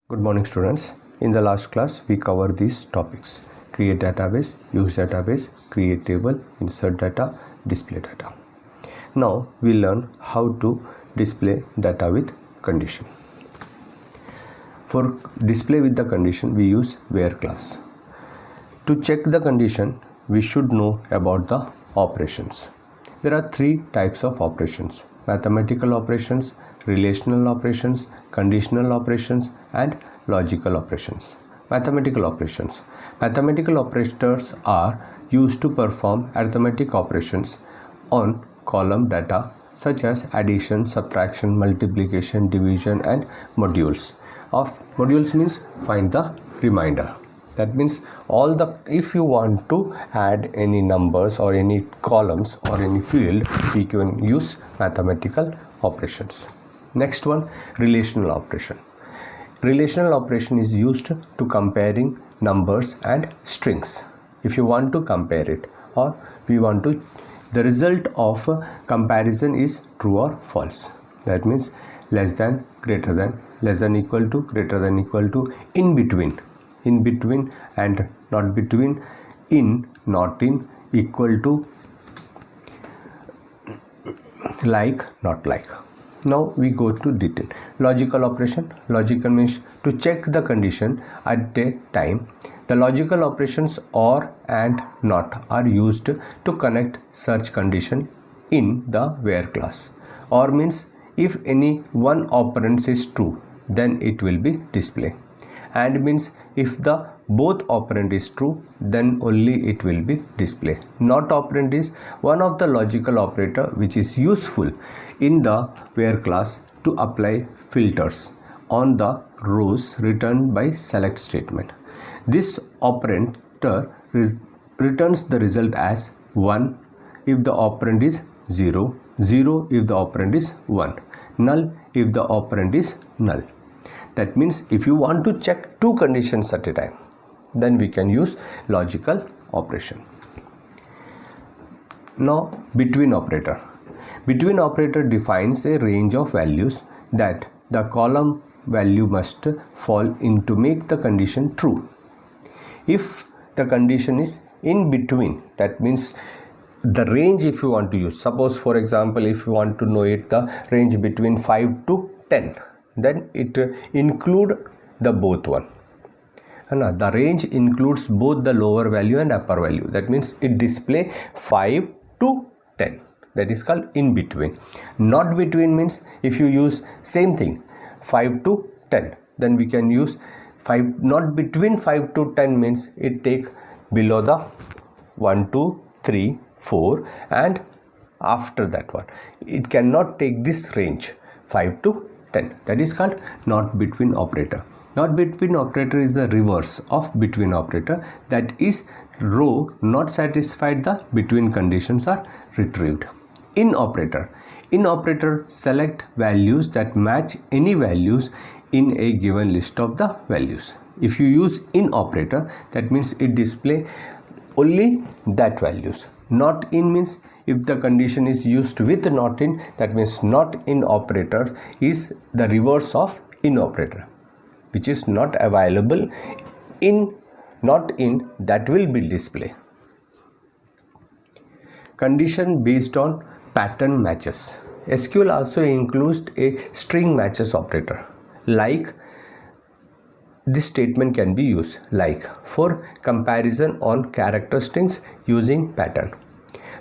Good morning students. In the last class we covered these topics: create database, use database, create table, insert data, display data. Now we learn how to display data with condition. For display with the condition we use where class. To check the condition we should know about the operations. There are three types of operations: mathematical operations, relational operations, conditional operations, and logical operations. Mathematical operations. Mathematical operators are used to perform arithmetic operations on column data such as addition, subtraction, multiplication, division, and modules. Modules means find the remainder. That means if you want to add any numbers or any columns or any field, we can use mathematical operations. Next one, relational operation. Relational operation is used to comparing numbers and strings. If you want to compare it, or the result of comparison is true or false. That means less than, greater than, less than equal to, greater than equal to, in between and not between, in, not in, equal to, like, not like. Now we go to detail. Logical operation. Logical means to check the condition at a time. The logical operations or and not are used to connect such condition in the where class. Or means if any one operand is true, then it will be display. And means if the both operand is true, then only it will be display. Not operand is one of the logical operator which is useful in the where class to apply filters on the rows returned by select statement. This operator returns the result as 1 if the operand is 0, 0 if the operand is 1, null if the operand is null. That means if you want to check two conditions at a time, then we can use logical operation. Now between operator. Between operator defines a range of values that the column value must fall in to make the condition true. If the condition is in between, that means the range if you want to use, suppose for example if you want to know it the range between 5 to 10, then it include the both one. The range includes both the lower value and upper value. That means it display 5 to 10. That is called in between. Not between means if you use same thing 5 to 10, then we can use 5. Not between 5 to 10 means it take below the 1 2 3 4 and after that one. It cannot take this range 5 to 10. That is called not between operator. Not between operator is the reverse of between operator. That is row not satisfied the between conditions are retrieved. In operator. In operator select values that match any values in a given list of the values. If you use in operator, that means it display only that values. Not in means if the condition is used with not in, that means not in operator is the reverse of in operator, which is not available in not in, that will be display. Condition based on pattern matches. SQL also includes a string matches operator. Like this statement can be used like for comparison on character strings using pattern.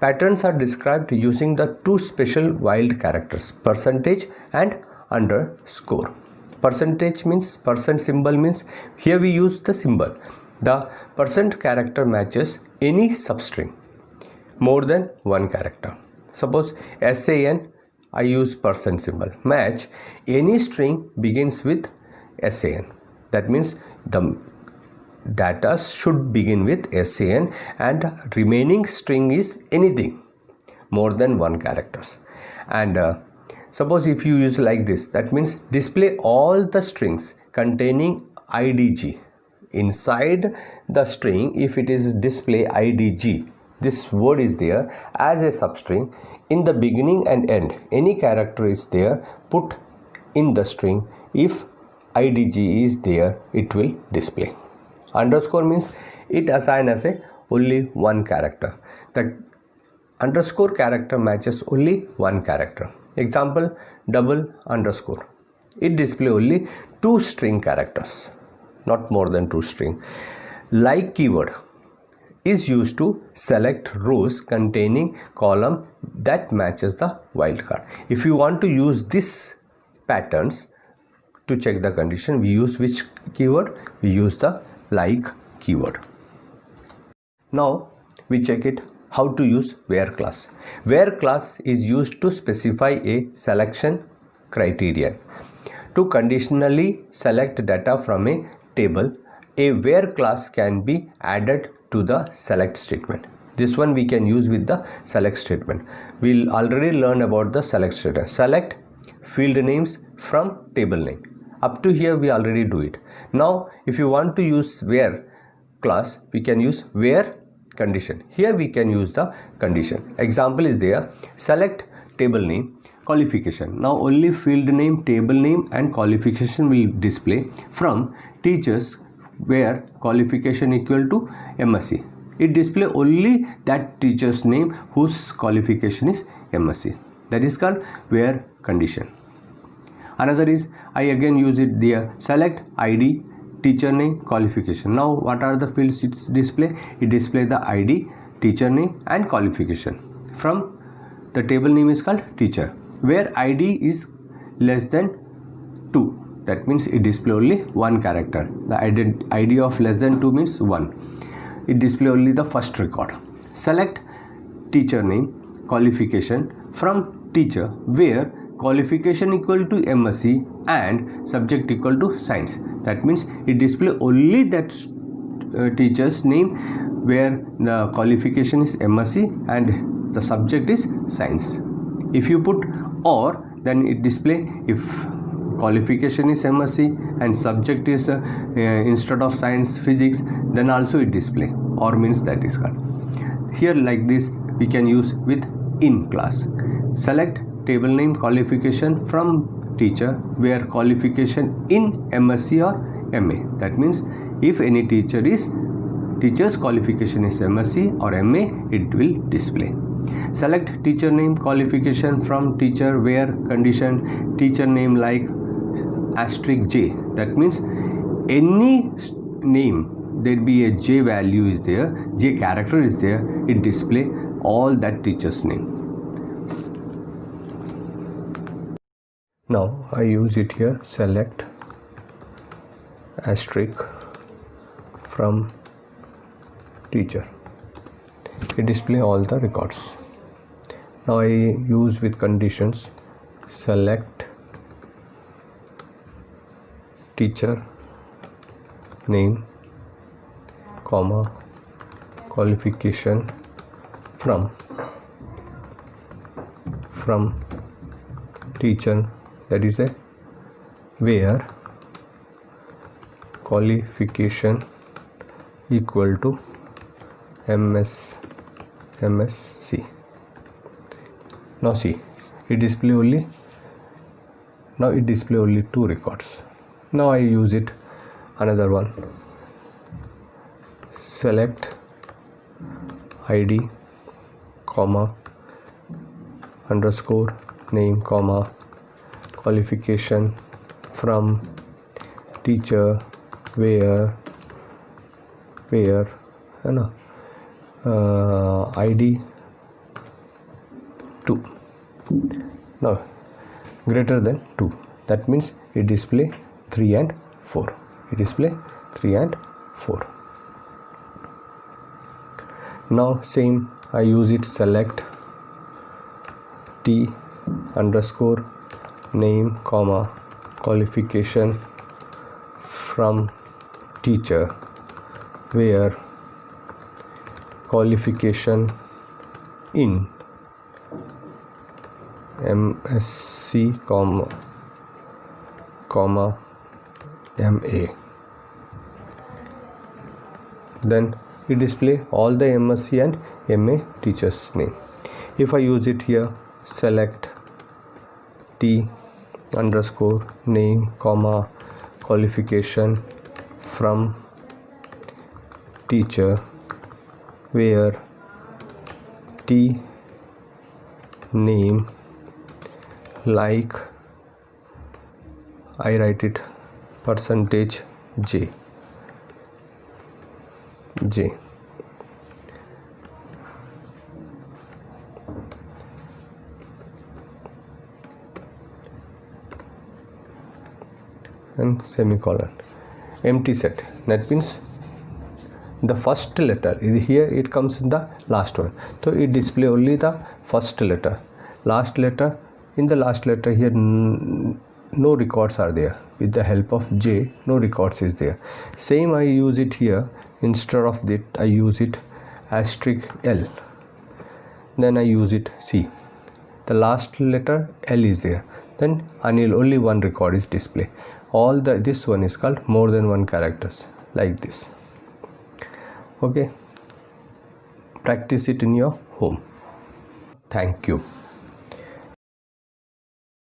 Patterns are described using the two special wild characters, percentage and underscore. Percentage means percent symbol means here we use the symbol. The percent character matches any substring more than one character. Suppose SAN, I use percent symbol. Match any string begins with SAN. That means the data should begin with SAN and remaining string is anything more than one characters. And suppose if you use like this, that means display all the strings containing IDG. Inside the string, if it is display IDG, this word is there as a substring. In the beginning and end, any character is there, put in the string if IDG is there, it will display. Underscore means it assign as a only one character. The underscore character matches only one character. Example, double underscore. It display only 2 string characters, not more than 2 string. Like keyword is used to select rows containing column that matches the wildcard. If you want to use this patterns to check the condition, we use which keyword? We use the like keyword. Now we check it how to use where class. Where class is used to specify a selection criterion. To conditionally select data from a table, a where class can be added to the select statement. This one we can use with the select statement. We'll already learn about the select statement. Select field names from table name. Up to here we already do it. Now if you want to use where class, we can use where condition. Here we can use the condition. Example is there, select table name qualification. Now only field name, table name and qualification will display from teachers where qualification equal to MSc. It display only that teacher's name whose qualification is MSc. That is called where condition. Another is, I again use it there, select ID, teacher name, qualification. Now what are the fields it display? It display the ID, teacher name and qualification. From the table name is called teacher, where ID is less than 2. That means it display only one character. The ID of less than 2 means 1. It display only the first record. Select teacher name, qualification from teacher, where qualification equal to MSc and subject equal to science. That means it display only that teacher's name where the qualification is MSc and the subject is science. If you put or, then it display if qualification is MSc and subject is instead of science physics, then also it display, or means that is called. Here like this we can use with in class. Select table name qualification from teacher where qualification in MSc or MA. That means if any teacher's qualification is MSc or MA, it will display. Select teacher name qualification from teacher where condition teacher name like asterisk J. That means any name there be a J value is there, J character is there, it display all that teacher's name. Now I use it here, select asterisk from teacher. It display all the records. Now I use with conditions, select teacher name, comma, qualification from teacher, that is a where qualification equal to MSc. Now see, it display only 2 records. Now I use it another one, select ID, comma, underscore name, comma, qualification from teacher where ID 2. Now greater than 2, that means it display 3 and 4. It display 3 and 4. Now same I use it, select T underscore name, comma, qualification from teacher where qualification in MSc, comma MA. Then it display all the MSc and MA teachers name. If I use it here, select T underscore name, comma, qualification from teacher where T name like I write it percentage J and semicolon, empty set. That means the first letter is here, it comes in the last one, so it display only the first letter. Last letter, in the last letter here no records are there. With the help of J, no records is there. Same I use it here. Instead of that I use it asterisk L, then I use it C. The last letter L is there, then Anil only one record is display. All this one is called more than one characters, like this. Okay, practice it in your home. Thank you.